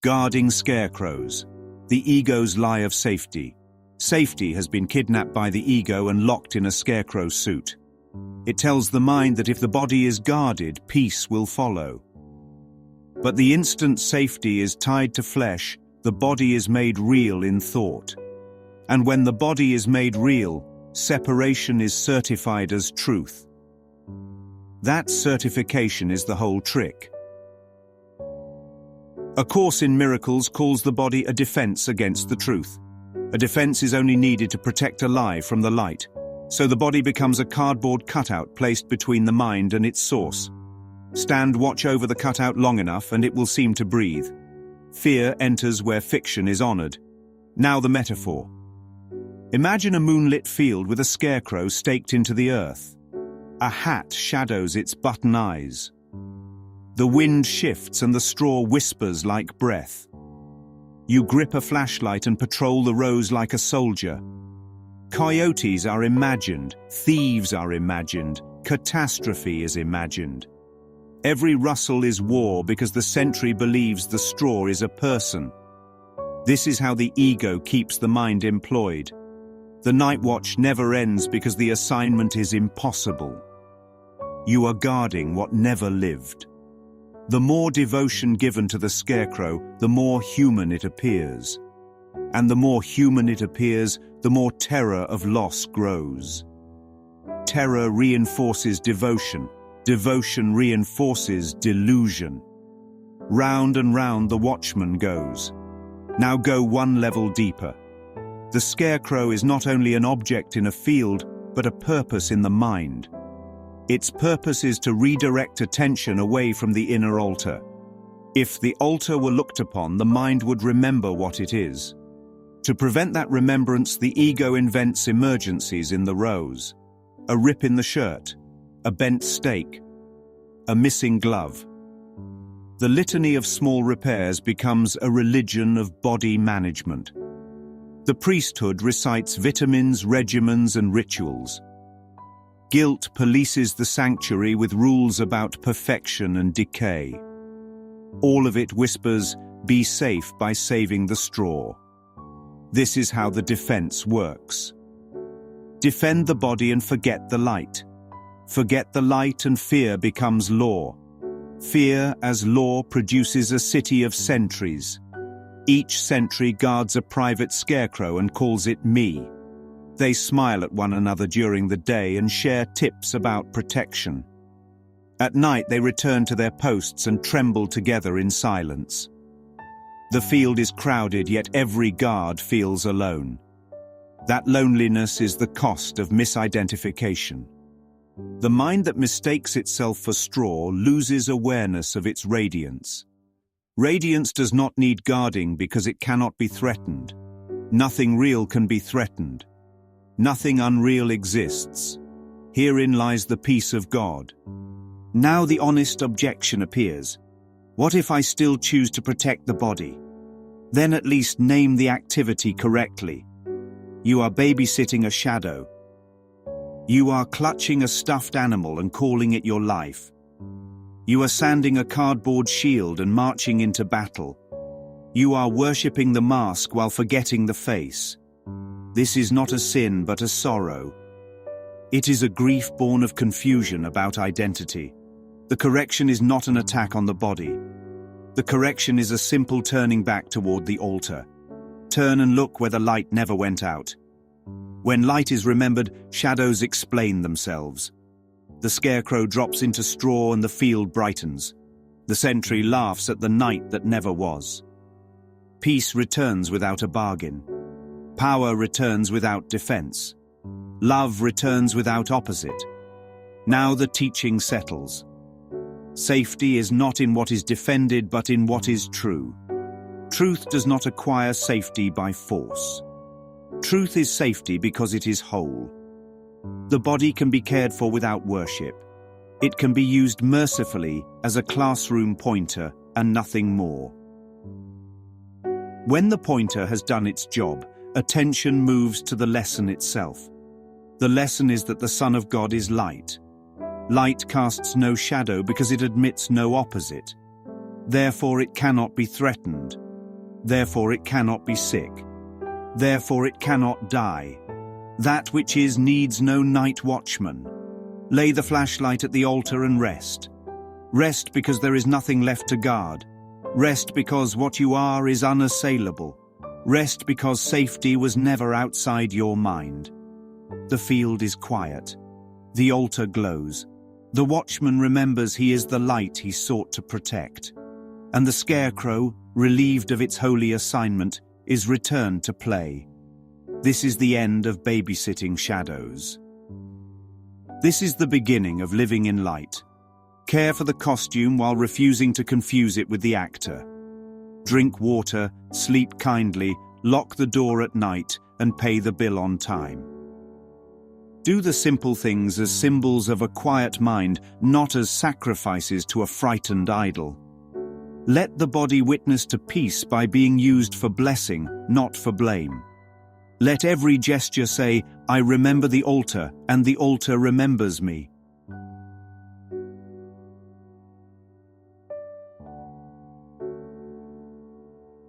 Guarding scarecrows. The ego's lie of safety. Safety has been kidnapped by the ego and locked in a scarecrow suit. It tells the mind that if the body is guarded, peace will follow. But the instant safety is tied to flesh, the body is made real in thought. And when the body is made real, separation is certified as truth. That certification is the whole trick. A Course in Miracles calls the body a defense against the truth. A defense is only needed to protect a lie from the light, so the body becomes a cardboard cutout placed between the mind and its source. Stand watch over the cutout long enough and it will seem to breathe. Fear enters where fiction is honored. Now the metaphor. Imagine a moonlit field with a scarecrow staked into the earth. A hat shadows its button eyes. The wind shifts and the straw whispers like breath. You grip a flashlight and patrol the rows like a soldier. Coyotes are imagined, thieves are imagined, catastrophe is imagined. Every rustle is war because the sentry believes the straw is a person. This is how the ego keeps the mind employed. The night watch never ends because the assignment is impossible. You are guarding what never lived. The more devotion given to the scarecrow, the more human it appears. And the more human it appears, the more terror of loss grows. Terror reinforces devotion. Devotion reinforces delusion. Round and round the watchman goes. Now go one level deeper. The scarecrow is not only an object in a field, but a purpose in the mind. Its purpose is to redirect attention away from the inner altar. If the altar were looked upon, the mind would remember what it is. To prevent that remembrance, the ego invents emergencies in the rows. A rip in the shirt, a bent stake, a missing glove. The litany of small repairs becomes a religion of body management. The priesthood recites vitamins, regimens, and rituals. Guilt polices the sanctuary with rules about perfection and decay. All of it whispers, "Be safe by saving the straw." This is how the defense works. Defend the body and forget the light. Forget the light and fear becomes law. Fear as law produces a city of sentries. Each sentry guards a private scarecrow and calls it me. They smile at one another during the day and share tips about protection. At night they return to their posts and tremble together in silence. The field is crowded, yet every guard feels alone. That loneliness is the cost of misidentification. The mind that mistakes itself for straw loses awareness of its radiance. Radiance does not need guarding because it cannot be threatened. Nothing real can be threatened. Nothing unreal exists. Herein lies the peace of God. Now the honest objection appears. What if I still choose to protect the body? Then at least name the activity correctly. You are babysitting a shadow. You are clutching a stuffed animal and calling it your life. You are sanding a cardboard shield and marching into battle. You are worshipping the mask while forgetting the face. This is not a sin but a sorrow. It is a grief born of confusion about identity. The correction is not an attack on the body. The correction is a simple turning back toward the altar. Turn and look where the light never went out. When light is remembered, shadows explain themselves. The scarecrow drops into straw and the field brightens. The sentry laughs at the night that never was. Peace returns without a bargain. Power returns without defense. Love returns without opposite. Now the teaching settles. Safety is not in what is defended, but in what is true. Truth does not acquire safety by force. Truth is safety because it is whole. The body can be cared for without worship. It can be used mercifully as a classroom pointer and nothing more. When the pointer has done its job, attention moves to the lesson itself. The lesson is that the Son of God is light. Light casts no shadow because it admits no opposite. Therefore it cannot be threatened. therefore it cannot be sick. Therefore it cannot die. That which is needs no night watchman. Lay the flashlight at the altar and rest. Rest because there is nothing left to guard. Rest because what you are is unassailable. Rest because safety was never outside your mind. The field is quiet. The altar glows. The watchman remembers he is the light he sought to protect. And the scarecrow, relieved of its holy assignment, is returned to play. This is the end of babysitting shadows. This is the beginning of living in light. Care for the costume while refusing to confuse it with the actor. Drink water, sleep kindly, lock the door at night, and pay the bill on time. Do the simple things as symbols of a quiet mind, not as sacrifices to a frightened idol. Let the body witness to peace by being used for blessing, not for blame. Let every gesture say, I remember the altar, and the altar remembers me.